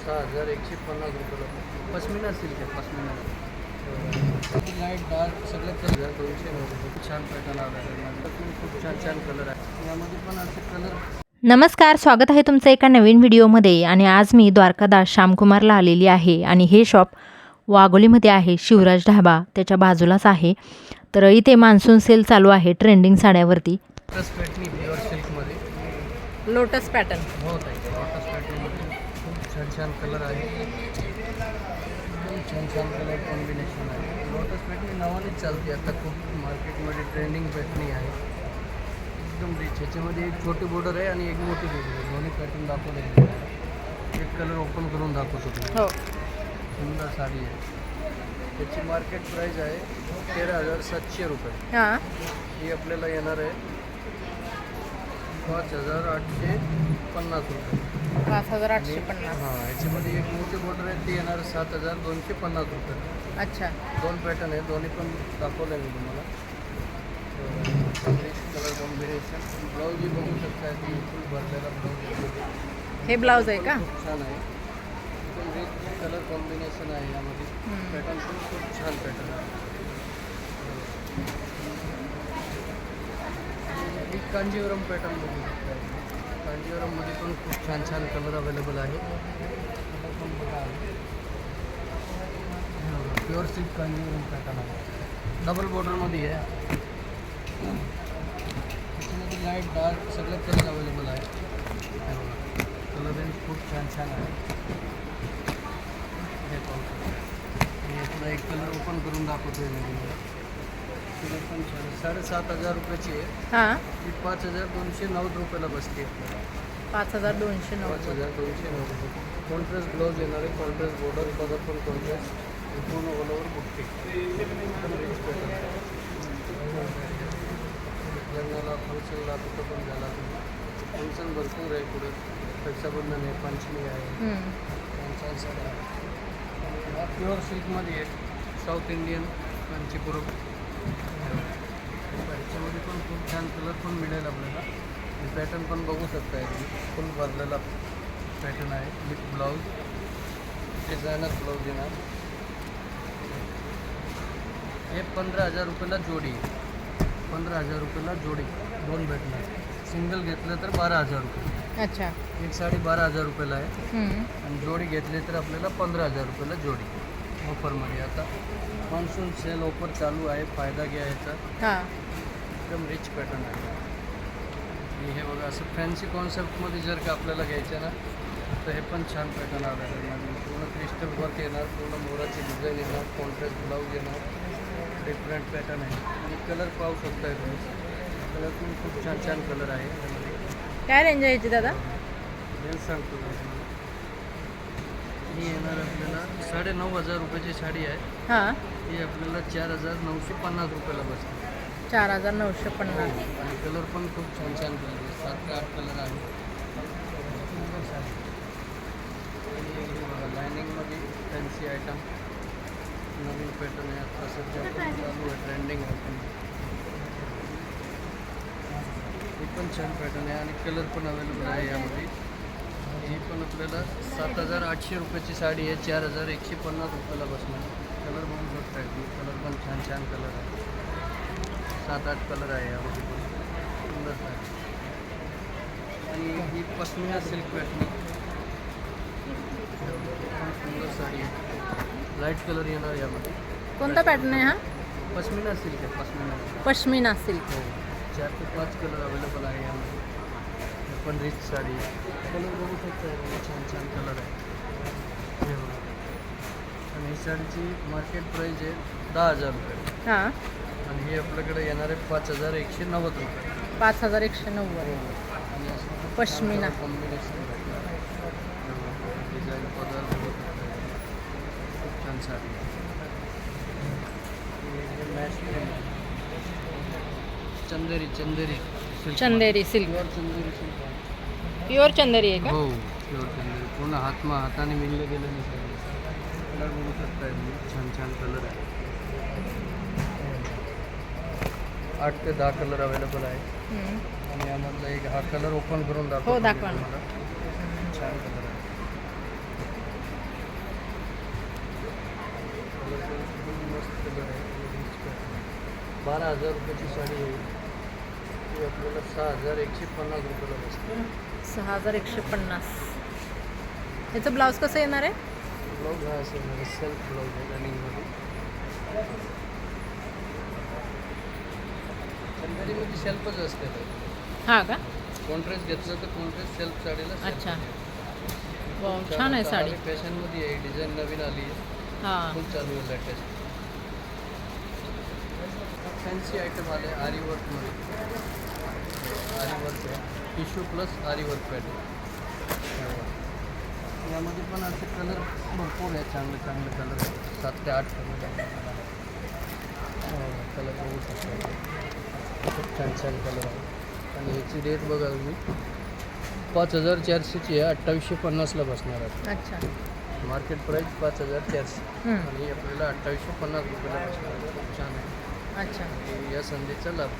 6150 रुपयाला. पश्मिना सिल्क आहे, pashmina. Light dark सगळे कलर 290. छान पॅटर्न आला, खूप छान छान कलर आहे यामध्ये पण असे कलर. नमस्कार, स्वागत आहे तुमचं एका नवीन व्हिडिओमध्ये. आणि आज मी द्वारकादास श्यामकुमारला आलेली आहे आणि हे शॉप वाघोलीमध्ये आहे. शिवराज ढाबा त्याच्या बाजूलाच आहे. तर इथे मान्सून सेल चालू आहे ट्रेंडिंग साड्यावरती. लोटस पॅटर्न प्युअर सिल्कमध्ये. लोटस पॅटर्न हो ताई, लोटस पॅटर्नमध्ये खूप छान छान कलर आहे. एकदम छान छान कलर कॉम्बिनेशन आहे. लोटस पॅटर्न नावानेच चालते आता, खूप मार्केटमध्ये ट्रेंडिंग पॅटर्न आहे. एकदम रिच. ह्याच्यामध्ये एक छोटी बॉर्डर आहे आणि एक मोठी बॉर्डर आहे. दोन्ही पॅटर्न दाखवले आहे. एक कलर ओपन करून दाखवतो तुम्ही. हो. सुंदर साडी आहे. त्याची मार्केट प्राईस आहे 13,700 रुपये. हां, ही आपल्याला येणार आहे 5,850 रुपये. 5850. हां, याच्यामध्ये एक मोठी बॉर्डर आहे ती येणार 7,250 रुपये. अच्छा. दोन पॅटर्न आहे, दोन्ही पण दाखवले मी तुम्हाला. Colour combination. ब्लाऊजही बघू शकता, ती फुल भरलेला ब्लाऊज. हे ब्लाऊज आहे का? खूप छान आहे. एकदम रिच कलर कॉम्बिनेशन आहे यामध्ये. पॅटर्न पण खूप छान पॅटर्न आहे. एक कांजीवरम पॅटर्न बघू शकता. कांजीवरममध्ये पण खूप छान छान कलर अवेलेबल आहे. कलर पण बघा, प्युअर सिल्क कांजीवरम पॅटर्न आहे. डबल बॉर्डरमध्ये आहे. त्याच्यामध्ये लाईट डार्क सगळे कलर अवेलेबल आहे. कलर रेंज खूप छान छान आहे. हे पाहू. मी यातला एक कलर ओपन करून दाखवतो मी तुम्हाला. कलर पण छान आहे. 7,500 रुपयाची आहे. हां, ती 5,290 रुपयाला बसते आपल्याला. 5290. 5,290 रुपये. कॉन्ट्रास्ट ब्लाऊज येणार आहे, कॉन्ट्रास्ट बॉर्डर बघा, पण कॉन्ट्रास्ट पूर्ण ऑल ओव्हर बुट्टी. लग्नाला फंक्शनला कुठं पण झाला तुम्ही. फंक्शन भरपूर आहे पुढे. रक्षाबंधन आहे, पंचमी आहे, छान साड्या आहे. हा प्युअर सिल्कमध्ये आहे, साऊथ इंडियन कांचीपुरम. याच्यामध्ये पण खूप छान कलर पण मिळेल आपल्याला. हे पॅटर्न पण बघू शकता. फुल भरलेला पॅटर्न आहे. विथ ब्लाऊज, डिझायनर ब्लाऊज येणार. हे 15,000 रुपयाला जोडी. 15,000 रुपयाला जोडी. दोन भेटणार. सिंगल घेतलं तर 12,000 रुपये. अच्छा. एक साडी 12,000 रुपयाला आहे आणि जोडी घेतली तर आपल्याला 15,000 रुपयाला जोडी. ऑफरमध्ये आता मान्सून सेल ऑफर चालू आहे, फायदा घ्या याचा. हां, एकदम रिच पॅटर्न आहे. आणि हे बघा, असं फॅन्सी कॉन्सेप्टमध्ये जर का आपल्याला घ्यायचं ना, तर हे पण छान पॅटर्न आलं आहे. पूर्ण क्रिस्टल वर्क येणार, पूर्ण मोराची डिझाईन येणार, कॉन्ट्रास्ट ब्लाऊज येणार. डिफरंट पॅटर्न आहे आणि कलर पाहू शकताय तुम्ही. कलर पण खूप छान छान कलर आहे त्यामध्ये. काय रेंज आहे याची दादा? हे सांगतो मी तुम्हाला. ही येणार आपल्याला 9,500 रुपयाची साडी आहे. हां, ही आपल्याला 4,950 रुपयाला बसते. 4950. आणि कलर पण खूप छान छान कलर आहे. 7 ते 8 कलर आहे. सुंदर साडी. आणि हे बघा, लायनिंगमध्ये फॅन्सी आयटम, नवीन पॅटर्न आहे. आता सध्या पण चालू आहे, ट्रेंडिंग आहे पण. हे पण छान पॅटर्न आहे आणि कलर पण अवेलेबल आहे यामध्ये. ही पण आपल्याला 7,800 रुपयाची साडी आहे. 4,150 रुपयाला बसणार. कलर बघू शकता. कलर पण छान छान कलर आहे. 7-8 कलर आहे यामध्ये पण. सुंदर साडी. आणि ही पश्मिना सिल्क पॅटर्न. सुंदर साडी आहे. लाईट कलर येणार यामध्ये. कोणता पॅटर्न आहे हा? पश्मिना सिल्क आहे, पश्मिना. पश्मिना सिल्क. हो, 4 ते 5 कलर अवेलेबल आहे यामध्ये. हे पण रिच साडी आहे. कलर बघू शकता, छान छान कलर आहे. हे बघा. आणि ही साडीची मार्केट प्राईस आहे 10,000 रुपये. हां, आणि हे आपल्याकडे येणार आहे 5,190 रुपये. 5190. आणि असं पश्मिना. कॉम्बिनेशन भेटणार. डिझाईन पदर बघू शकता. खूप छान साडी आहे. हे मॅच चंदेरी सिल्क. चंदेरी सिल्क. प्युअर चंदेरी सिल्क आहे. प्युअर चंदेरी आहे का? हो, प्युअर चंदेरी. पूर्ण हाताने विणले गेले नाही. कलर बघू शकताय तुम्ही. छान छान कलर आहे. 8 ते 10 कलर अवेलेबल आहे. आणि यामधला एक हा कलर ओपन करून दाखवतो. हो, दाखवा. छान कलर आहे. 12,000 रुपयाची साडी आहे ती आपल्याला 6,150 रुपयाला बसते. 6,150. याचं ब्लाऊज कसं येणार आहे? ब्लाऊज हा असेल म्हणजे सेल्फ ब्लाऊज आहे रनिंगमध्ये. चंदेरीमध्ये सेल्फच असते. हां का? कॉन्ट्रास्ट घेतलं तर कॉन्ट्रास्ट सेल्फ साडीला self अच्छा. आहे. वाव, छान आहे साडी. फॅशनमध्ये आहे, डिझाईन नवीन आली आहे, हां. खूप चालू आहे लेटेस्ट. फॅन्सी आयटम आले आरी वर्कमध्ये. आरी वर्क आहे, टिश्यू प्लस आरी वर्क पॅटर्न. यामध्ये पण असे कलर भरपूर आहे, चांगले चांगले कलर आहेत, 7 ते 8 कलर. कलर बघू शकतो, खूप छान छान कलर आहे. आणि याची रेट बघा तुम्ही 5,400ची आहे, 2,850ला बसणार आहे. अच्छा. मार्केट प्राईस 5,400 हं. आणि आपल्याला 2,850 रुपयाला बसणार आहे. खूप छान आहे. अच्छा. या संधीचा लाभ.